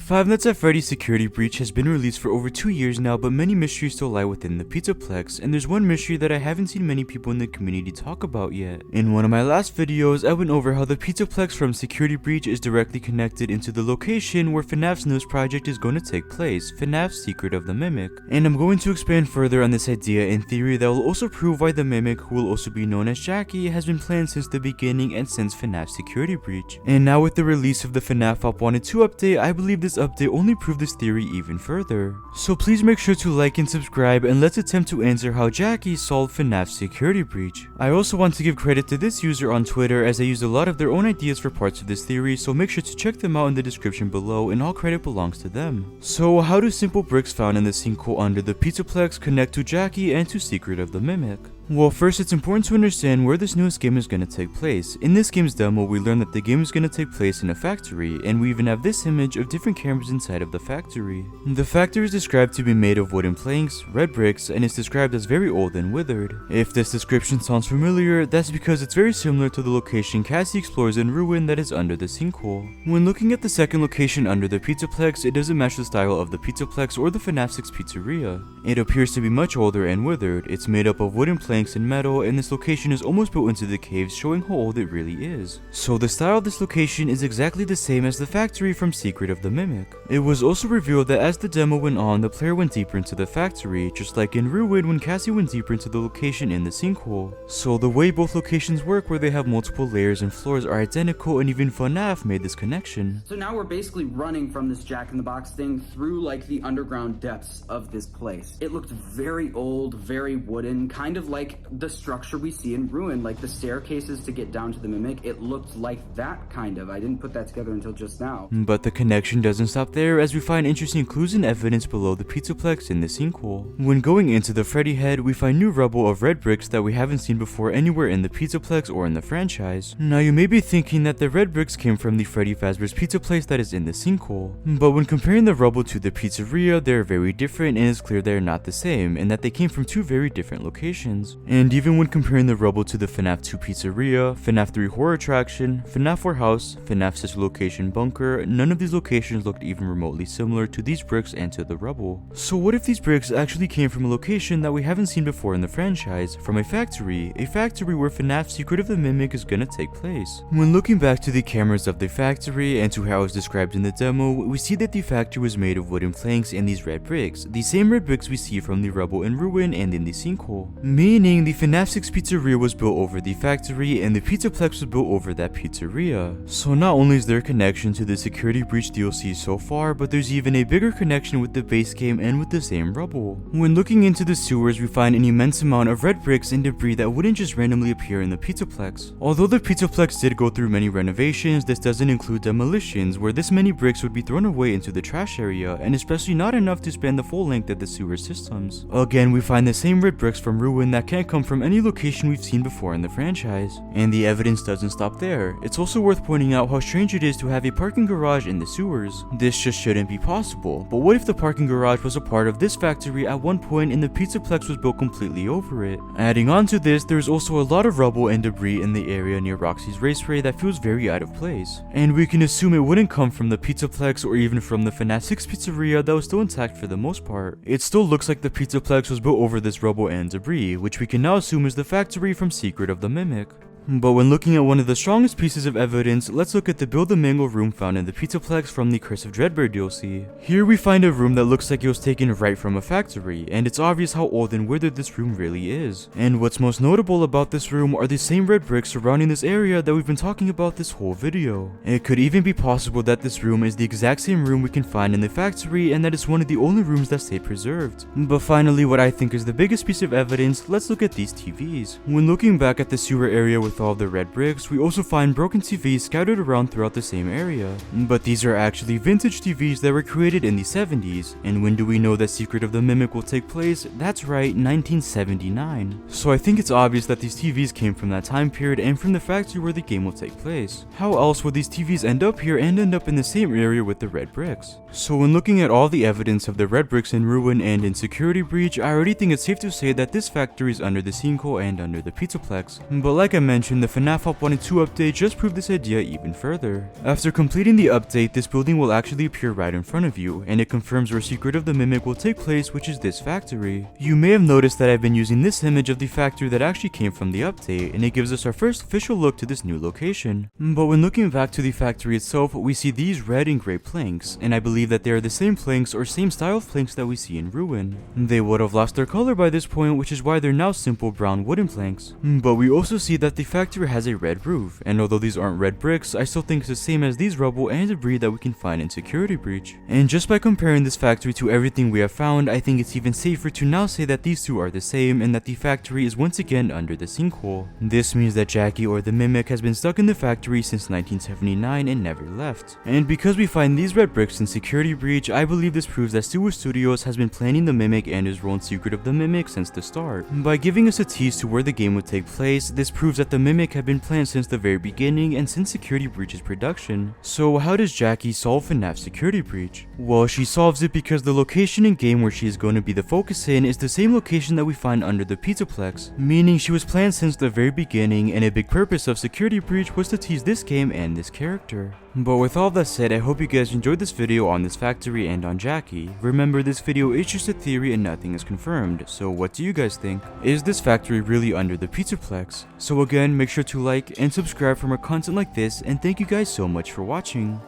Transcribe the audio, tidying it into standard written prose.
Five Nights at Freddy's Security Breach has been released for over 2 years now, but many mysteries still lie within the Pizzaplex, and there's one mystery that I haven't seen many people in the community talk about yet. In one of my last videos, I went over how the Pizzaplex from Security Breach is directly connected into the location where Fnaf's newest project is going to take place, Fnaf's Secret of the Mimic. And I'm going to expand further on this idea in theory that will also prove why the Mimic, who will also be known as Jackie, has been planned since the beginning and since Fnaf's Security Breach. And now with the release of the Fnaf Op 1 and 2 update, I believe this update only proved this theory even further. So please make sure to like and subscribe, and let's attempt to answer how Jackie solved Fnaf's security breach. I also want to give credit to this user on Twitter, as they used a lot of their own ideas for parts of this theory, so make sure to check them out in the description below, and all credit belongs to them. So how do simple bricks found in the sinkhole under the Pizzaplex connect to Jackie and to Secret of the Mimic? Well, first it's important to understand where this newest game is going to take place. In this game's demo, we learn that the game is going to take place in a factory, and we even have this image of different cameras inside of the factory. The factory is described to be made of wooden planks, red bricks, and is described as very old and withered. If this description sounds familiar, that's because it's very similar to the location Cassie explores in Ruin that is under the sinkhole. When looking at the second location under the Pizzaplex, it doesn't match the style of the Pizzaplex or the Fnaf 6 pizzeria. It appears to be much older and withered. It's made up of wooden planks and metal, and this location is almost built into the caves, showing how old it really is. So the style of this location is exactly the same as the factory from Secret of the Mimic. It was also revealed that as the demo went on, the player went deeper into the factory, just like in Ruin when Cassie went deeper into the location in the sinkhole. So the way both locations work, where they have multiple layers and floors, are identical, and even Fnaf made this connection. So now we're basically running from this Jack-in-the-Box thing through like the underground depths of this place. It looked very old, very wooden, kind of like the structure we see in Ruin, like the staircases to get down to the Mimic. It looked like that kind of. I didn't put that together until just now. But the connection doesn't stop there, as we find interesting clues and evidence below the Pizzaplex in the sinkhole. When going into the Freddy head, we find new rubble of red bricks that we haven't seen before anywhere in the Pizzaplex or in the franchise. Now you may be thinking that the red bricks came from the Freddy Fazbear's pizza place that is in the sinkhole. But when comparing the rubble to the pizzeria, they're very different, and it's clear they're not the same, and that they came from two very different locations. And even when comparing the rubble to the Fnaf 2 pizzeria, Fnaf 3 horror attraction, Fnaf 4 house, Fnaf 6 location bunker, none of these locations looked even remotely similar to these bricks and to the rubble. So what if these bricks actually came from a location that we haven't seen before in the franchise, from a factory where Fnaf's Secret of the Mimic is gonna take place? When looking back to the cameras of the factory and to how it's described in the demo, we see that the factory was made of wooden planks and these red bricks, the same red bricks we see from the rubble in Ruin and in the sinkhole. Meaning the Fnaf 6 pizzeria was built over the factory, and the Pizzaplex was built over that pizzeria. So not only is there a connection to the Security Breach DLC so far, but there's even a bigger connection with the base game and with the same rubble. When looking into the sewers, we find an immense amount of red bricks and debris that wouldn't just randomly appear in the Pizzaplex. Although the Pizzaplex did go through many renovations, this doesn't include demolitions, where this many bricks would be thrown away into the trash area, and especially not enough to span the full length of the sewer systems. Again, we find the same red bricks from Ruin that can't come from any location we've seen before in the franchise. And the evidence doesn't stop there. It's also worth pointing out how strange it is to have a parking garage in the sewers. This just shouldn't be possible. But what if the parking garage was a part of this factory at one point and the Pizzaplex was built completely over it? Adding on to this, there's also a lot of rubble and debris in the area near Roxy's Raceway that feels very out of place. And we can assume it wouldn't come from the Pizzaplex or even from the Fnaf 6 pizzeria that was still intact for the most part. It still looks like the Pizzaplex was built over this rubble and debris, which we can now assume is the factory from Secret of the Mimic. But when looking at one of the strongest pieces of evidence, let's look at the Build the Mangle room found in the Pizzaplex from the Curse of Dreadbear DLC. Here we find a room that looks like it was taken right from a factory, and it's obvious how old and withered this room really is. And what's most notable about this room are the same red bricks surrounding this area that we've been talking about this whole video. It could even be possible that this room is the exact same room we can find in the factory, and that it's one of the only rooms that stay preserved. But finally, what I think is the biggest piece of evidence, let's look at these TVs. When looking back at the sewer area with all of the red bricks, we also find broken TVs scattered around throughout the same area. But these are actually vintage TVs that were created in the 70s. And when do we know that Secret of the Mimic will take place? That's right, 1979. So I think it's obvious that these TVs came from that time period and from the factory where the game will take place. How else would these TVs end up here and end up in the same area with the red bricks? So when looking at all the evidence of the red bricks in Ruin and in Security Breach, I already think it's safe to say that this factory is under the sinkhole and under the Pizzaplex. But like I mentioned, mention, the Fnaf Hop 1 and 2 update just proved this idea even further. After completing the update, this building will actually appear right in front of you, and it confirms where Secret of the Mimic will take place, which is this factory. You may have noticed that I've been using this image of the factory that actually came from the update, and it gives us our first official look to this new location. But when looking back to the factory itself, we see these red and gray planks, and I believe that they are the same planks or same style of planks that we see in Ruin. They would have lost their color by this point, which is why they're now simple brown wooden planks. But we also see that the factory has a red roof, and although these aren't red bricks, I still think it's the same as these rubble and debris that we can find in Security Breach. And just by comparing this factory to everything we have found, I think it's even safer to now say that these two are the same and that the factory is once again under the sinkhole. This means that Jackie or the Mimic has been stuck in the factory since 1979 and never left. And because we find these red bricks in Security Breach, I believe this proves that Sewer Studios has been planning the Mimic and his role in Secret of the Mimic since the start. By giving us a tease to where the game would take place, this proves that the Mimic had been planned since the very beginning and since Security Breach's production. So how does Jackie solve FNAF's Security Breach? Well, she solves it because the location in game where she is going to be the focus in is the same location that we find under the Pizzaplex, meaning she was planned since the very beginning, and a big purpose of Security Breach was to tease this game and this character. But with all that said, I hope you guys enjoyed this video on this factory and on Jackie. Remember, this video is just a theory and nothing is confirmed, so what do you guys think? Is this factory really under the Pizzaplex? So again, make sure to like and subscribe for more content like this, and thank you guys so much for watching.